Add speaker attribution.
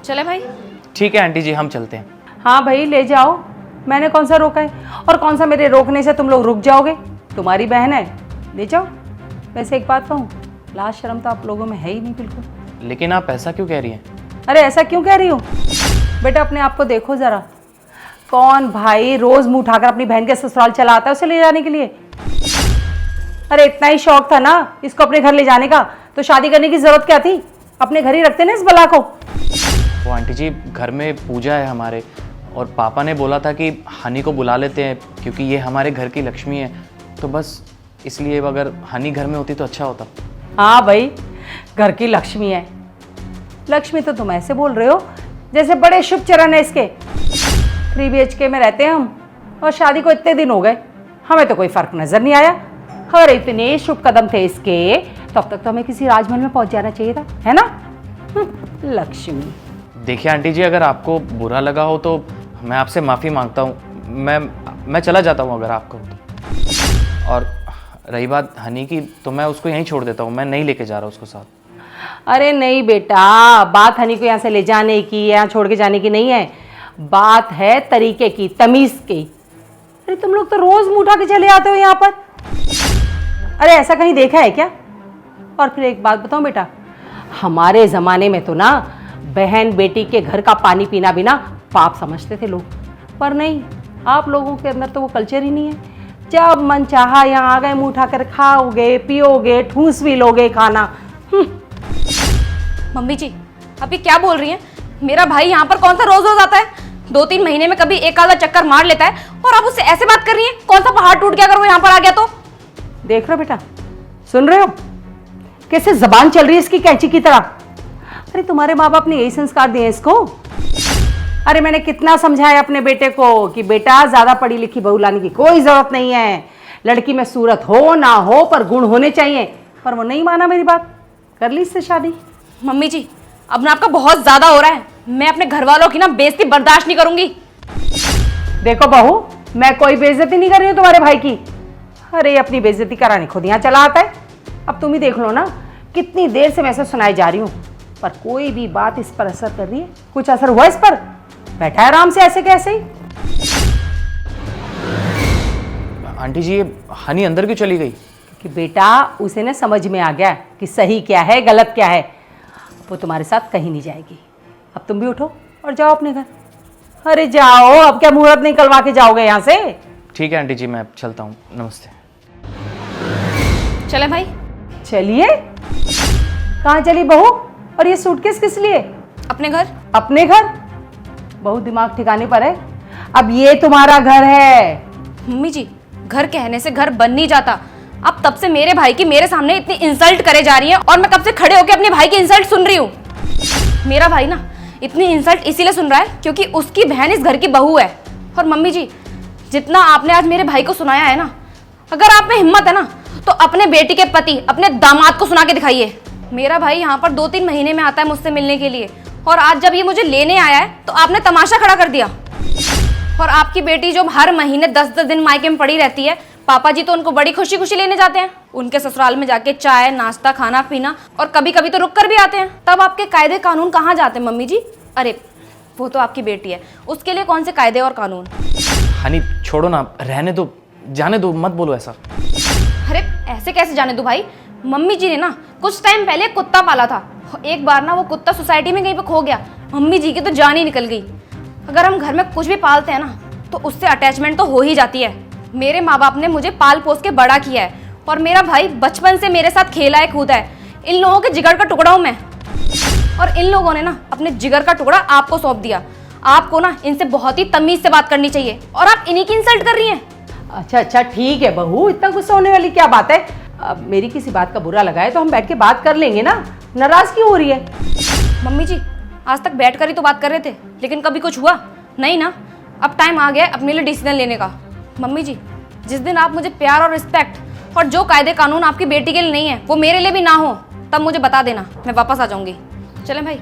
Speaker 1: चले भाई?
Speaker 2: ठीक है आंटी जी, हम चलते हैं।
Speaker 3: हाँ भाई ले जाओ, मैंने कौन सा रोका है, और कौन सा मेरे रोकने से तुम लोग रुक जाओगे। तुम्हारी बहन है, ले जाओ। वैसे एक बात कहूँ, लाज शर्म तो आप लोगों में है ही नहीं बिल्कुल।
Speaker 2: लेकिन आप ऐसा क्यों कह रही हैं?
Speaker 3: अरे ऐसा क्यों कह रही हूँ? बेटा अपने आप को देखो ज़रा, कौन भाई रोज़ मुँह उठाकर अपनी बहन के ससुराल चला आता है उसे ले जाने के लिए। अरे इतना ही शौक था ना इसको अपने घर ले जाने का, तो शादी करने की ज़रूरत क्या थी? अपने घर ही रखते ना इस बला को।
Speaker 2: वो आंटी जी, घर में पूजा है हमारे, और पापा ने बोला था कि हनी को बुला लेते हैं क्योंकि ये हमारे घर की लक्ष्मी है, तो बस इसलिए अगर हनी घर में होती तो अच्छा होता।
Speaker 3: हाँ भाई, घर की लक्ष्मी है। लक्ष्मी तो तुम ऐसे बोल रहे हो जैसे बड़े शुभ चरण है इसके। 3 BHK में रहते हैं हम, और शादी को इतने दिन हो गए, हमें तो कोई फर्क नजर नहीं आया। और इतने शुभ कदम थे इसके, तब तक तो हमें किसी राजमहल में पहुंच जाना चाहिए था, है ना? लक्ष्मी।
Speaker 2: देखिए आंटी जी, अगर आपको बुरा लगा हो तो मैं आपसे माफ़ी मांगता हूँ। मैं चला जाता हूँ अगर आपको तो। और रही बात हनी की, तो मैं उसको यहीं छोड़ देता हूँ, मैं नहीं लेके जा रहा उसको साथ।
Speaker 3: अरे नहीं बेटा, बात हनी को यहाँ से ले जाने की, यहाँ छोड़ के जाने की नहीं है, बात है तरीके की, तमीज़ की। अरे तुम लोग तो रोज़ मुँह उठा के चले आते हो यहाँ पर। अरे ऐसा कहीं देखा है क्या? और फिर एक बात बताओ बेटा, हमारे ज़माने में तो ना बहन बेटी के घर का पानी पीना भी ना पाप समझते थे लोग, पर नहीं, आप लोगों के अंदर तो वो कल्चर ही नहीं है। जब मन चाहा यहाँ आ गए, मुँह उठाकर खाओगे, पियोगे, ठूस भी लोगे खाना।
Speaker 1: मम्मी जी, आप ये क्या बोल रही हैं? मेरा भाई यहाँ पर कौन सा रोज रोज आता है? 2-3 महीने में कभी एक आधा चक्कर मार लेता है, और आप उससे ऐसे बात कर रही हैं? कौन सा पहाड़ टूट गया अगर वो यहाँ पर आ गया तो?
Speaker 3: देख रहे हो बेटा, सुन रहे हो कैसे जबान चल रही है इसकी कैंची की तरह? अरे तुम्हारे माँ बाप ने यही संस्कार दिए इसको। अरे मैंने कितना समझाया अपने बेटे को कि बेटा ज्यादा पढ़ी लिखी बहू लाने की कोई जरूरत नहीं है, लड़की में सूरत हो ना हो पर गुण होने चाहिए, पर वो नहीं माना मेरी बात, कर ली इससे शादी।
Speaker 1: मम्मी जी, अब ना आपका बहुत ज्यादा हो रहा है। मैं अपने घर वालों की ना बेइज्जती बर्दाश्त नहीं करूंगी।
Speaker 3: देखो बहू, मैं कोई बेइज्जती नहीं कर रही हूँ तुम्हारे भाई की। अरे अपनी बेइज्जती कराने खुद यहाँ चला आता है। अब तुम ही देख लो ना, कितनी देर से मैं ऐसे सुनाई जा रही हूँ, पर कोई भी बात इस पर असर कर रही है? कुछ असर हुआ इस पर? बैठा है आराम से ऐसे कैसे ही।
Speaker 2: आंटी जी, ये हनी अंदर क्यों चली गई?
Speaker 3: कि बेटा उसे ना समझ में आ गया कि सही क्या है गलत क्या है, वो तुम्हारे साथ कहीं नहीं जाएगी। अब तुम भी उठो और जाओ अपने घर। अरे जाओ, अब क्या मुहूर्त निकलवा के जाओगे यहाँ से?
Speaker 2: ठीक है आंटी जी, मैं चलता हूँ, नमस्ते।
Speaker 1: चले भाई?
Speaker 3: चलिए। कहाँ चली बहू? और ये सूटकेस किस लिए?
Speaker 1: अपने घर।
Speaker 3: अपने घर? बहुत दिमाग ठिकाने पर है। अब ये तुम्हारा घर है।
Speaker 1: मम्मी जी, घर कहने से घर बन नहीं जाता। अब तब से मेरे भाई की मेरे सामने इतनी इंसल्ट करे जा रही है, और मैं कब से खड़े होकर अपने भाई की इंसल्ट सुन रही हूँ। मेरा भाई ना इतनी इंसल्ट इसीलिए सुन रहा है क्योंकि उसकी बहन इस घर की बहू है। और मम्मी जी, जितना आपने आज मेरे भाई को सुनाया है ना, अगर आप में हिम्मत है ना तो अपने बेटी के पति, अपने दामाद को सुना के दिखाइए। मेरा भाई यहाँ पर 2-3 महीने में आता है मुझसे मिलने के लिए, और आज जब ये मुझे लेने आया है तो आपने तमाशा खड़ा कर दिया। और आपकी बेटी जो हर महीने 10-10 दिन मायके में पड़ी रहती है, पापा जी तो उनको बड़ी खुशी खुशी लेने जाते हैं। उनके ससुराल में जाके चाय नाश्ता खाना पीना, और कभी कभी तो रुक कर भी आते हैं। तब आपके कायदे कानून कहाँ जाते हैं मम्मी जी? अरे वो तो आपकी बेटी है, उसके लिए कौन से कायदे और कानून?
Speaker 2: हनी छोड़ो ना, रहने दो, जाने दो, मत बोलो ऐसा।
Speaker 1: अरे ऐसे कैसे जाने दो भाई? मम्मी जी ने ना कुछ टाइम पहले कुत्ता पाला था, एक बार ना वो कुत्ता सोसाइटी में कहीं पे खो गया, मम्मी जी की तो जान ही निकल गई। अगर हम घर में कुछ भी पालते हैं ना तो उससे अटैचमेंट तो हो ही जाती है। मेरे माँ बाप ने मुझे पाल पोस के बड़ा किया है, और मेरा भाई बचपन से मेरे साथ खेला है कूदा है। इन लोगों के जिगर का टुकड़ा हूँ मैं, और इन लोगों ने ना अपने जिगर का टुकड़ा आपको सौंप दिया। आपको ना इनसे बहुत ही तमीज से बात करनी चाहिए, और आप इन्हीं की इंसल्ट कर रही हैं।
Speaker 3: अच्छा ठीक है बहू, इतना गुस्सा होने वाली क्या बात है? अब मेरी किसी बात का बुरा लगा है तो हम बैठ के बात कर लेंगे ना, नाराज क्यों हो रही है?
Speaker 1: मम्मी जी, आज तक बैठ कर ही तो बात कर रहे थे, लेकिन कभी कुछ हुआ नहीं ना। अब टाइम आ गया है अपने लिए डिसीजन लेने का। मम्मी जी, जिस दिन आप मुझे प्यार और रिस्पेक्ट और जो कायदे कानून आपकी बेटी के लिए नहीं है वो मेरे लिए भी ना हो, तब मुझे बता देना, मैं वापस आ जाऊंगी। चलें भाई।